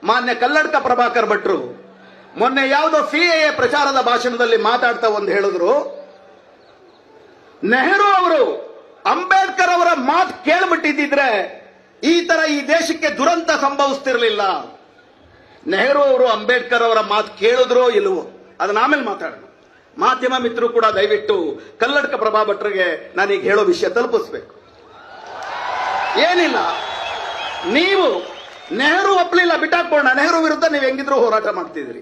ಮಾನ್ಯ ಕಲ್ಲಡ್ಕ ಪ್ರಭಾಕರ್ ಭಟ್ರು ಮೊನ್ನೆ ಯಾವುದೋ ಸಿಎಎ ಪ್ರಚಾರದ ಭಾಷಣದಲ್ಲಿ ಮಾತಾಡ್ತಾ ಒಂದು ಹೇಳಿದ್ರು, ನೆಹರು ಅವರು ಅಂಬೇಡ್ಕರ್ ಅವರ ಮಾತು ಕೇಳ್ಬಿಟ್ಟಿದ್ರೆ ಈ ತರ ಈ ದೇಶಕ್ಕೆ ದುರಂತ ಸಂಭವಿಸ್ತಿರ್ಲಿಲ್ಲ. ನೆಹರು ಅವರು ಅಂಬೇಡ್ಕರ್ ಅವರ ಮಾತು ಕೇಳಿದ್ರೋ ಇಲ್ವೋ ಅದನ್ನ ಆಮೇಲೆ ಮಾತಾಡೋಣ. ಮಾಧ್ಯಮ ಮಿತ್ರರು ಕೂಡ ದಯವಿಟ್ಟು ಕಲ್ಲಡ್ಕ ಪ್ರಭಾ ಭಟ್ರಿಗೆ ನಾನೀಗ ಹೇಳೋ ವಿಷಯ ತಲುಪಿಸ್ಬೇಕು. ಏನಿಲ್ಲ, ನೀವು ನೆಹರು ಒಪ್ಪಲಿಲ್ಲ, ಬಿಟ್ಟಾಕೋಣ. ನೆಹರು ವಿರುದ್ಧ ನೀವು ಹೆಂಗಿದ್ರು ಹೋರಾಟ ಮಾಡ್ತಿದ್ರಿ.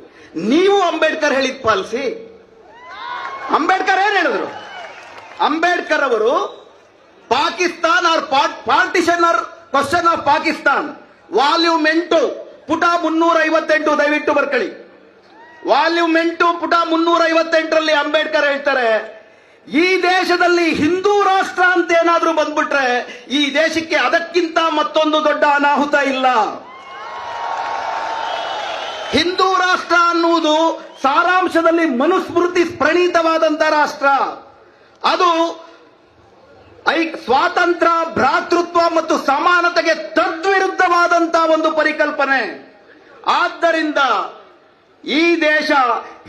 ನೀವು ಅಂಬೇಡ್ಕರ್ ಹೇಳಿದ್ ಪಾಲಿಸಿ. ಅಂಬೇಡ್ಕರ್ ಏನ್ ಹೇಳಿದ್ರು? ಅಂಬೇಡ್ಕರ್ ಅವರು Pakistan or partition or question of Pakistan volume 8 ಪುಟ 358 ದಯವಿಟ್ಟು ಬರ್ಕೊಳ್ಳಿ. ವಾಲ್ಯೂಮ್ 8 ಪುಟ 358ರಲ್ಲಿ ಅಂಬೇಡ್ಕರ್ ಹೇಳ್ತಾರೆ, ಈ ದೇಶದಲ್ಲಿ ಹಿಂದೂ ರಾಷ್ಟ್ರ ಅಂತ ಏನಾದ್ರೂ ಬಂದ್ಬಿಟ್ರೆ ಈ ದೇಶಕ್ಕೆ ಅದಕ್ಕಿಂತ ಮತ್ತೊಂದು ದೊಡ್ಡ ಅನಾಹುತ ಇಲ್ಲ. ಹಿಂದೂ ರಾಷ್ಟ್ರ ಅನ್ನುವುದು ಸಾರಾಂಶದಲ್ಲಿ ಮನುಸ್ಮೃತಿ ಪ್ರಣೀತವಾದಂತ ರಾಷ್ಟ್ರ. ಅದು ಸ್ವಾತಂತ್ರ್ಯ, ಭ್ರಾತೃತ್ವ ಮತ್ತು ಸಮಾನತೆಗೆ ತದ್ವಿರುದ್ಧವಾದಂತಹ ಒಂದು ಪರಿಕಲ್ಪನೆ. ಆದ್ದರಿಂದ ಈ ದೇಶ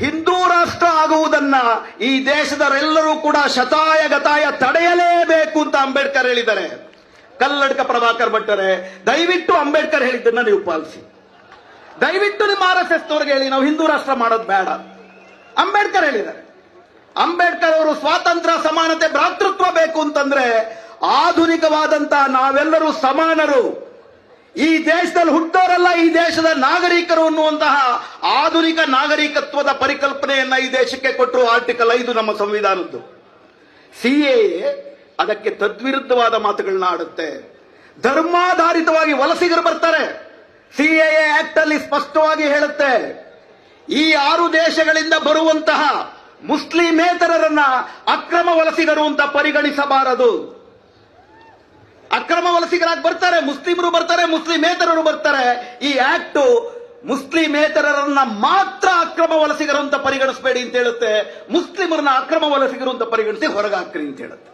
ಹಿಂದೂ ರಾಷ್ಟ್ರ ಆಗುವುದನ್ನ ಈ ದೇಶದವರೆಲ್ಲರೂ ಕೂಡ ಶತಾಯ ಗತಾಯ ತಡೆಯಲೇಬೇಕು ಅಂತ ಅಂಬೇಡ್ಕರ್ ಹೇಳಿದ್ದಾರೆ. ಕಲ್ಲಡ್ಕ ಪ್ರಭಾಕರ್ ಭಟ್ಟರೆ, ದಯವಿಟ್ಟು ಅಂಬೇಡ್ಕರ್ ಹೇಳಿದ್ದನ್ನ ನೀವು ಪಾಲಿಸಿ. ದಯವಿಟ್ಟು ನಿಮ್ಮ RSS ನವರಿಗೆ ಹೇಳಿ ನಾವು ಹಿಂದೂ ರಾಷ್ಟ್ರ ಮಾಡೋದು ಬೇಡ. ಅಂಬೇಡ್ಕರ್ ಹೇಳಿದ್ದಾರೆ. ಅಂಬೇಡ್ಕರ್ ಅವರು ಸ್ವಾತಂತ್ರ್ಯ, ಸಮಾನತೆ, ಭ್ರಾತೃತ್ವ ಬೇಕು ಅಂತಂದ್ರೆ ಆಧುನಿಕವಾದಂತಹ ನಾವೆಲ್ಲರೂ ಸಮಾನರು, ಈ ದೇಶದಲ್ಲಿ ಹುಟ್ಟೋರೆಲ್ಲ ಈ ದೇಶದ ನಾಗರಿಕರು ಅನ್ನುವಂತಹ ಆಧುನಿಕ ನಾಗರಿಕತ್ವದ ಪರಿಕಲ್ಪನೆಯನ್ನ ಈ ದೇಶಕ್ಕೆ ಕೊಟ್ಟರು. ಆರ್ಟಿಕಲ್ 5 ನಮ್ಮ ಸಂವಿಧಾನದ್ದು. ಸಿಎಎ ಅದಕ್ಕೆ ತದ್ವಿರುದ್ಧವಾದ ಮಾತುಗಳನ್ನ ಆಡುತ್ತೆ. ಧರ್ಮಾಧಾರಿತವಾಗಿ ವಲಸಿಗರು ಬರ್ತಾರೆ. ಸಿಎಎ ಆಕ್ಟ್ ಅಲ್ಲಿ ಸ್ಪಷ್ಟವಾಗಿ ಹೇಳುತ್ತೆ, ಈ 6 ದೇಶಗಳಿಂದ ಬರುವಂತಹ ಮುಸ್ಲಿಮೇತರರನ್ನ ಅಕ್ರಮ ವಲಸಿಗರು ಅಂತ ಪರಿಗಣಿಸಬಾರದು. ಅಕ್ರಮ ವಲಸಿಗರಾಗಿ ಬರ್ತಾರೆ, ಮುಸ್ಲಿಮರು ಬರ್ತಾರೆ, ಮುಸ್ಲಿಮೇತರರು ಬರ್ತಾರೆ. ಈ ಆಕ್ಟ್ ಮುಸ್ಲಿಮೇತರರನ್ನ ಮಾತ್ರ ಅಕ್ರಮ ವಲಸಿಗರು ಅಂತ ಪರಿಗಣಿಸಬೇಡಿ ಅಂತ ಹೇಳುತ್ತೆ. ಮುಸ್ಲಿಮರನ್ನ ಅಕ್ರಮ ವಲಸಿಗರು ಅಂತ ಪರಿಗಣಿಸಿ ಹೊರಗಾಕ್ರಿ ಅಂತ ಹೇಳುತ್ತೆ.